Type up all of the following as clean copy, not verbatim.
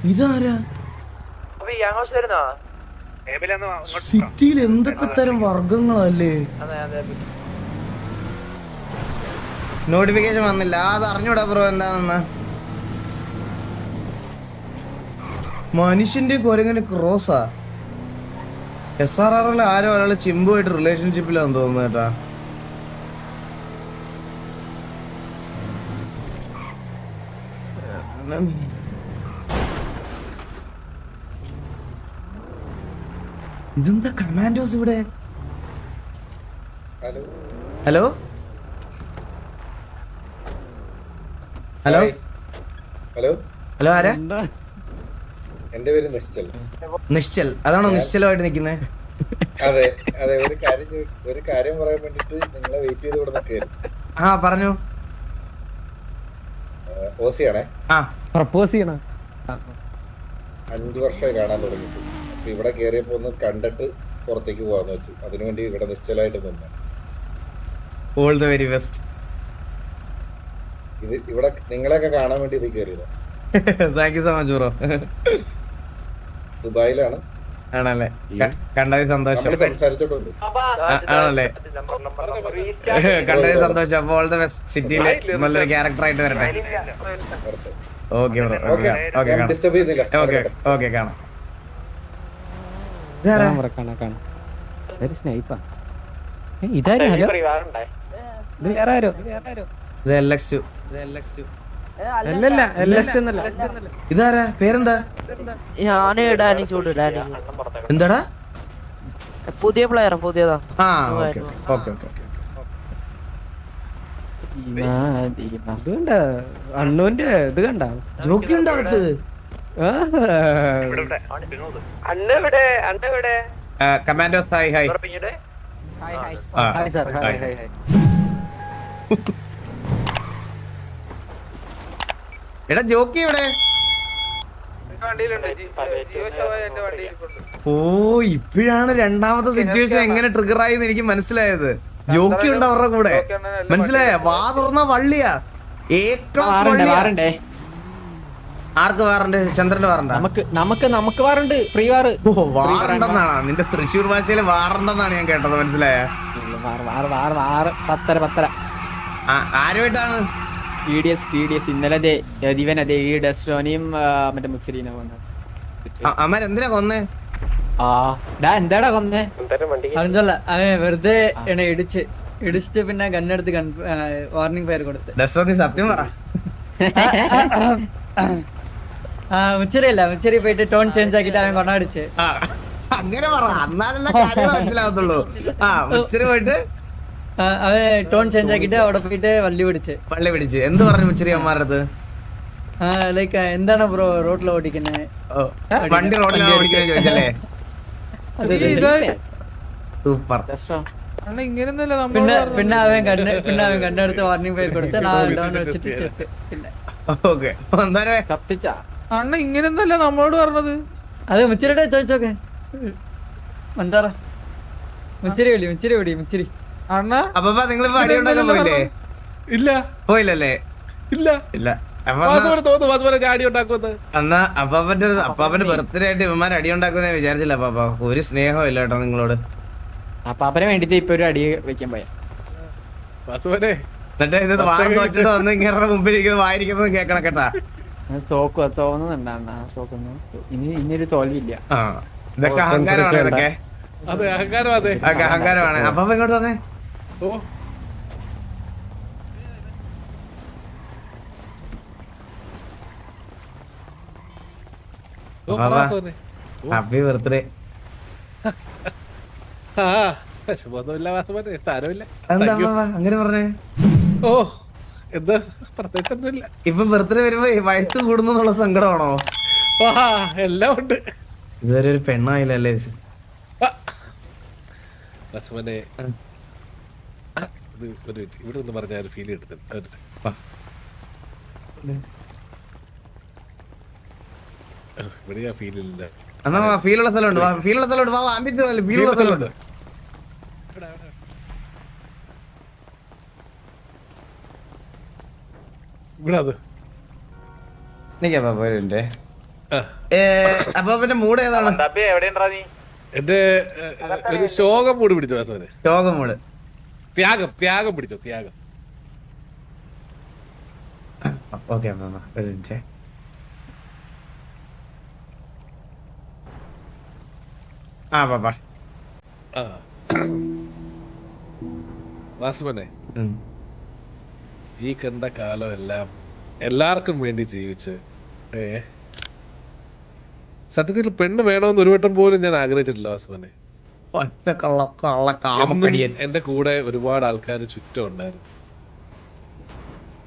ഇതാരാ? സിറ്റിയിൽ എന്തൊക്കെ തരം വർഗങ്ങളല്ലേ? നോട്ടിഫിക്കേഷൻ വന്നില്ല, അത് അറിഞ്ഞൂടാ ബ്രോ എന്താണെന്ന്. മനുഷ്യന്റെ കുരങ്ങനെ ക്രോസാ. SRR ആരോ ഒരാള് ചിമ്പുമായിട്ട് റിലേഷൻഷിപ്പിലാന്ന് തോന്നുന്നു കേട്ടാ. ഇതെന്താ കമാൻഡോസ് ഇവിടെ? ഹലോ ഹലോ ഹലോ ഹലോ ആരാ? എന്റെ പേര് നിശ്ചൽ. നിശ്ചൽ, അതാണോ നിശ്ചലമായിട്ട് നിക്കുന്നേ? അതെ അതെ, ഒരു കാര്യം പറയാൻ വേണ്ടിട്ട് നിങ്ങളെ വെയിറ്റ് ചെയ്ത് ഇവിടെ നിൽക്കുകയായിരുന്നു. ആ പറഞ്ഞു. ഓസിയാണേ. ആ പ്രപ്പോസ് ചെയ്യണം. 5 വർഷമായി കാണാൻ തുടങ്ങിയിട്ട്. അപ്പൊ ഇവിടെ കയറിയപ്പോ ഒന്ന് കണ്ടിട്ട് പുറത്തേക്ക് പോകാന്ന് വെച്ചു. അതിനുവേണ്ടി ഇവിടെ നിശ്ചലായിട്ട് നിന്നു. All the very best. ഇത് ഇവിടെ നിങ്ങളെയൊക്കെ കാണാൻ വേണ്ടി ഇത് കയറിയതാ. Thank you so much bro. ദുബായിലാണ്. ആണല്ലേ, കണ്ടതിൽ സന്തോഷം. സംസാരിച്ചിട്ടുണ്ട്. ആണല്ലേ, കണ്ടതിൽ സന്തോഷം. അപ്പൊ ഓൾ ദ ബെസ്റ്റ്. സിറ്റിയില് നല്ലൊരു ക്യാരക്ടർ ആയിട്ട് വരട്ടെ. ഓക്കെ ബ്രോ, ഓക്കെ കാണാം. ഡിസ്റ്റർബ് ചെയ്യുന്നില്ല. ഓക്കെ കാണാം. സ്നൈപ്പാ ഇതാരും. ഹലോ, ഇത് വേറെ ആരോ. ഇത് LX2. അല്ലല്ല, ഇതാരാ? പേരെന്താ? ഞാന് എന്താടാ? പുതിയ പ്ലെയർ, പുതിയതാ. ആ ഓക്കെ ഓക്കെ ഓക്കെ. ഇത് കണ്ട അണ്ണൂന്റെ ഇത് കണ്ട ജോക്കി ഉണ്ടാകത്ത്. Commandos hi hi. എടാ ജോക്കി ഇവിടെ. ഓ, ഇപ്പോഴാണ് രണ്ടാമത്തെ സിറ്റുവേഷൻ എങ്ങനെ ട്രിഗർ ആയെന്ന് എനിക്ക് മനസ്സിലായത്. ജോക്കി ഉണ്ട് അവരുടെ കൂടെ, മനസ്സിലായ? വാ തുറന്ന വള്ളിയാ. ആർക്ക് വാറുണ്ട്? ചന്ദ്രന്റെ വാറുണ്ട്. നമുക്ക് വാറുണ്ട്. പ്രീ വാറ്. ഓ, വാറുണ്ടെന്നാണ് നിന്റെ തൃശ്ശൂർ ഭാഷയില് വാറുണ്ടെന്നാണ് ഞാൻ കേട്ടത്. മനസ്സിലായ? 10:30. ആരുമായിട്ടാണ്? TDS ഇന്നലെ ദിവൻ അതെ ഈ ഡെസ്ട്രോനിയും മറ്റേ മുച്ചരീനെ കൊന്ന. അമ്മരെന്തിനാ കൊന്നേ? എന്താടാ കൊന്നേ? അറിഞ്ഞല്ല, വെറുതെ ഇടിച്ചിട്ട് പിന്നെ ഗണ്ണെടുത്ത് വാർണിംഗ് ഫയർ കൊടുത്ത്. ഡെസ്ട്രോനി സത്യം പറ. മുച്ചരി പോയിട്ട് ടോൺ ചേഞ്ച് ആക്കിട്ട് അവൻ കൊണ്ടടിച്ച്. അങ്ങനെ പറ, എന്നാലല്ലേ കാര്യങ്ങൾ മനസ്സിലാകത്തുള്ളൂ. മുച്ചിരി പോയിട്ട് അവൻ ടോൺ ചേഞ്ച് ആക്കിട്ട് അവിടെ പോയിട്ട് വള്ളി പിടിച്ച്. എന്ത് പറഞ്ഞു മുച്ചിരി അമ്മാരുടെ അടുത്ത്? ലൈക്ക് എന്താണ് ബ്രോ റോഡിൽ ഓടിക്കുന്നത്? വണ്ടി റോഡിലാണ് ഓടിക്കുന്നത് ചോദിച്ചല്ലേ? സൂപ്പർ. പിന്നെ അവൻ കണ്ണെടുത്ത് വാർണിംഗ് ഫയർ കൊടുത്ത് വെച്ചിട്ട് അണ്ണ ഇങ്ങനെയൊന്നല്ല നമ്മളോട് പറഞ്ഞത്. അത് മുച്ചിരിയുടെ ചോദിച്ചോക്കെ. എന്താ മുച്ചിരി അണ്ണ അപ്പൊ നിങ്ങളിപ്പോ അടി ഉണ്ടാക്കാൻ പോയില്ലേ? ഇല്ല, പോയില്ലല്ലേ? ഇല്ല. എന്നാ അപ്പാപ്പന്റെ ബർത്ത്ഡേ ആയിട്ട് ഇവന്മാർ അടി ഉണ്ടാക്കുന്ന വിചാരിച്ചില്ല അപ്പാപ്പ. ഒരു സ്നേഹം ഇല്ല കേട്ടോ നിങ്ങളോട്. അപ്പാപ്പനെ വേണ്ടിട്ട് ഇപ്പൊ ഒരു അടി വെക്കാൻ പോയ. എന്നിട്ട് ഇത് വാരം തോറ്റിട്ട് വന്ന് ഇങ്ങനെ മുമ്പിൽ വായിരിക്കുന്നത് കേക്കണം കേട്ടാ. തോന്നുന്നുണ്ടാ തോക്കുന്നു. ഇനിയൊരു തോൽവില്ല. ഇതൊക്കെ അഹങ്കാരമാണ്. ഇതൊക്കെ അഹങ്കാരമാണ്. അപ്പാപ്പ ഇങ്ങോട്ട് വന്നേ. Happy birthday. എന്താ അങ്ങനെ പറഞ്ഞേ? ഓ, എന്താ പ്രത്യേകിച്ചൊന്നുമില്ല. ഇപ്പൊ ബർത്ത്ഡേ വരുമ്പോ വയസ്സ് കൂടുന്നുള്ള സങ്കടമാണോ? എല്ലാം ഉണ്ട്. ഇതുവരെ ഒരു പെണ്ണായില്ലല്ലേ? ഇവിടെ ഒന്ന് പറഞ്ഞ ഫീൽ എടുത്തിട്ട് ഇവിടെ ഞാൻ ഫീൽ ഇല്ല. എന്നാ ഫീലുള്ള സ്ഥലമുണ്ട്. ഫീലുള്ള സ്ഥലമുണ്ട്. ആംബിയൻസ് ഫീലുള്ള സ്ഥലമുണ്ട്. ഇവിടെ അത് നിക്കാ പോരണ്ടേ? അപ്പൊ പിന്നെ മൂഡ് ഏതാണ്? എന്റെ ഒരു ശോകം മൂട് പിടിച്ചു വാസവനെ. ശോകം മൂഡ്. ത്യാഗം പിടിച്ചോ, ത്യാഗം. ഓക്കെ ഒരു മിനിറ്റ്. പാപ്പാ വാസവനെ, ഈ കണ്ട കാലം എല്ലാം എല്ലാവർക്കും വേണ്ടി ജീവിച്ച് സത്യത്തിൽ പെണ്ണ് വേണമെന്ന് ഒരു വട്ടം പോലും ഞാൻ ആഗ്രഹിച്ചിട്ടില്ല വാസവനെ. എന്റെ കൂടെ ഒരുപാട് ആൾക്കാർ ചുറ്റും ഉണ്ടായിരുന്നു.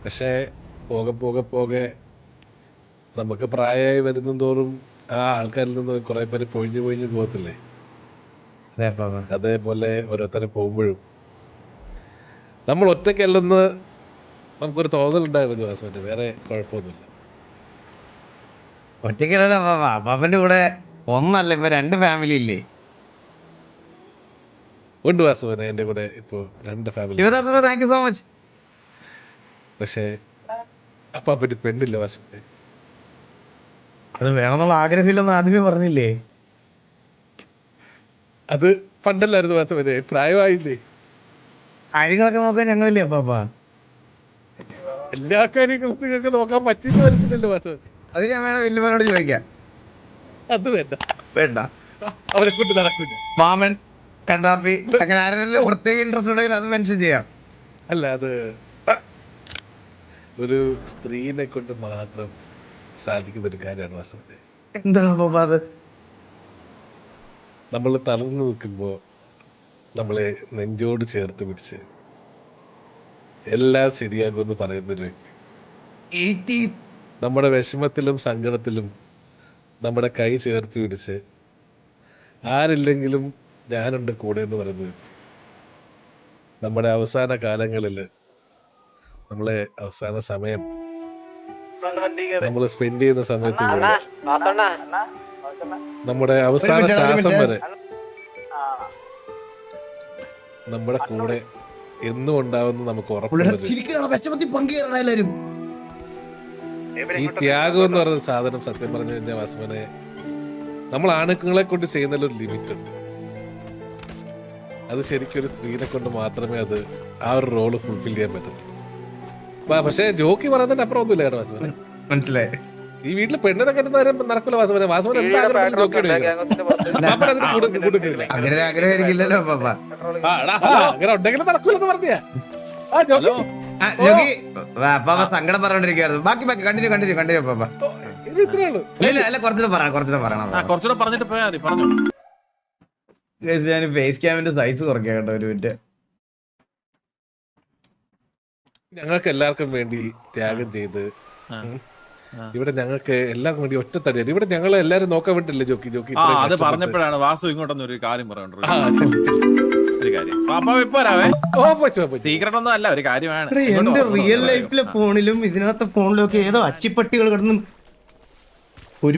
പക്ഷേ പോകെ നമുക്ക് പ്രായമായി വരുന്ന തോറും ആ ആൾക്കാരിൽ നിന്ന് കുറെ പേര് പൊഴിഞ്ഞു പോകത്തില്ലേ? അതേപോലെ ഓരോരുത്തരെ പോകുമ്പോഴും നമ്മൾ ഒറ്റയ്ക്കല്ലെന്ന് നമുക്കൊരു തോന്നലുണ്ടായിരുന്നു വാസവന്റെ. വേറെ കുഴപ്പമൊന്നുമില്ല. ഒറ്റയ്ക്കല്ല പാപ്പന്റെ കൂടെ ഒന്നല്ല, ഇപ്പൊ 2 ഫാമിലി ഇല്ലേ? ഉണ്ട് വാസവനെ, എന്റെ കൂടെ ഇപ്പൊ 2 family. Thank you so much. പക്ഷേ അപ്പാപ്പന് പെണ്ണില്ല വാസവനെ. അത് വേണമെന്നുള്ള ആഗ്രഹമില്ലെന്ന് ആദ്യമേ പറഞ്ഞില്ലേ? അത് പണ്ടല്ലായിരുന്നു വാസവനെ, പ്രായമായില്ലേ? കാര്യങ്ങളൊക്കെ നോക്കാൻ ഞങ്ങളില്ലേ അപ്പാപ്പ? എല്ലാ കാര്യങ്ങളും നിങ്ങൾക്ക് നോക്കാൻ പറ്റിയെന്ന് വരത്തില്ലല്ലോ വാസവൻ. അത് ഞാൻ വേണം വല്യമ്മനോട് ചോദിക്കാം. അത് വേണ്ട, അവരെ കൊണ്ട് നടക്കില്ല. മാമൻ, കണ്ടാപ്പി, അങ്ങനെ ആരെങ്കിലും പ്രത്യേക ഇൻട്രസ്റ്റ് ഉണ്ടെങ്കിൽ അത് മെൻഷൻ ചെയ്യാം. അല്ല, അത് ഒരു സ്ത്രീനെ കൊണ്ട് മാത്രം സാധിക്കുന്ന ഒരു കാര്യമാണ് വാസവനെ. എന്താണ് അപ്പാപ്പ അത്? നമ്മൾ തളർന്നു നിൽക്കുമ്പോ നമ്മളെ നെഞ്ചോട് ചേർത്ത് പിടിച്ച് എല്ലാം ശരിയാകുമെന്ന് പറയുന്നൊരു വ്യക്തി, നമ്മുടെ വിഷമത്തിലും സങ്കടത്തിലും നമ്മുടെ കൈ ചേർത്ത് പിടിച്ച് ആരില്ലെങ്കിലും ഞാനുണ്ട് കൂടെ എന്ന് പറയുന്നത്, നമ്മുടെ അവസാന കാലങ്ങളിൽ നമ്മളെ അവസാന സമയം നമ്മൾ സ്പെൻഡ് ചെയ്യുന്ന സമയത്ത് നമ്മുടെ അവസാന ശ്വാസം വരെ നമ്മുടെ കൂടെ എന്നും ഉണ്ടാവുന്ന നമുക്ക് ഉറപ്പുള്ളത്. ഈ ത്യാഗം എന്ന് പറയുന്ന സാധനം സത്യം പറഞ്ഞു കഴിഞ്ഞാൽ വാസവനെ, നമ്മൾ ആണുങ്ങളെ കൊണ്ട് ചെയ്യുന്നതിലൊരു ലിമിറ്റ് ഉണ്ട്. അത് ശരിക്കും ഒരു സ്ത്രീനെ കൊണ്ട് മാത്രമേ അത് ആ ഒരു റോള് ഫുൾഫിൽ ചെയ്യാൻ പറ്റത്തുള്ളൂ. പക്ഷെ ജോക്കി പറയുന്നതിന്റെ അപ്പുറം ഒന്നുമില്ല കേട്ടോ വാസവനെ. മനസ്സിലായി. ഈ വീട്ടില് പെണ്ണിനെ കെട്ടുന്ന നടക്കില്ല വാസവനെ. വാസവൻ എന്താ ജോക്കി അങ്ങനെ ആഗ്രഹമായിരിക്കില്ലല്ലോ അപ്പാപ്പ. അങ്ങനെ ഉണ്ടെങ്കിലും നടക്കൂലെന്ന് പറഞ്ഞാ അപ്പാപ്പ സങ്കടം പറഞ്ഞോണ്ടിരിക്കുവായിരുന്നു. ബാക്കി കണ്ടിന്യൂ അപ്പാപ്പ. ഇത്രേ ഉള്ളൂ. അല്ല കുറച്ചുകൂടെ പറയണം. കുറച്ചുകൂടെ പറഞ്ഞിട്ട് പോയാ മതി. പറഞ്ഞു. ഞാൻ ഫേസ് ക്യാമിന്റെ സൈസ് കുറയ്ക്കാം കേട്ടോ ഒരു മിനിറ്റ്. ഞങ്ങൾക്ക് എല്ലാവർക്കും വേണ്ടി ത്യാഗം ചെയ്ത് ഇവിടെ ഞങ്ങൾക്ക് എല്ലാം വേണ്ടി ഒറ്റ തടിയാണ്. ഇവിടെ ഞങ്ങൾ എല്ലാരും നോക്കാൻ വേണ്ടിയില്ലേ ജോക്കി. അത് പറഞ്ഞപ്പോഴാണ് വാസു ഇങ്ങോട്ടൊന്നും ഒരു കാര്യം പറയണ്ടോ. ഒരു കാര്യം പാപ്പ ഇപ്പൊ വരാവേ. സീക്രട്ട് ഒന്നും അല്ല, ഒരു കാര്യമാണ്. എന്റെ റിയൽ ലൈഫിലെ ഫോണിലും ഇതിനകത്തെ ഫോണിലും ഒക്കെ ഏതോ അച്ചിപ്പട്ടികൾ കിടന്ന്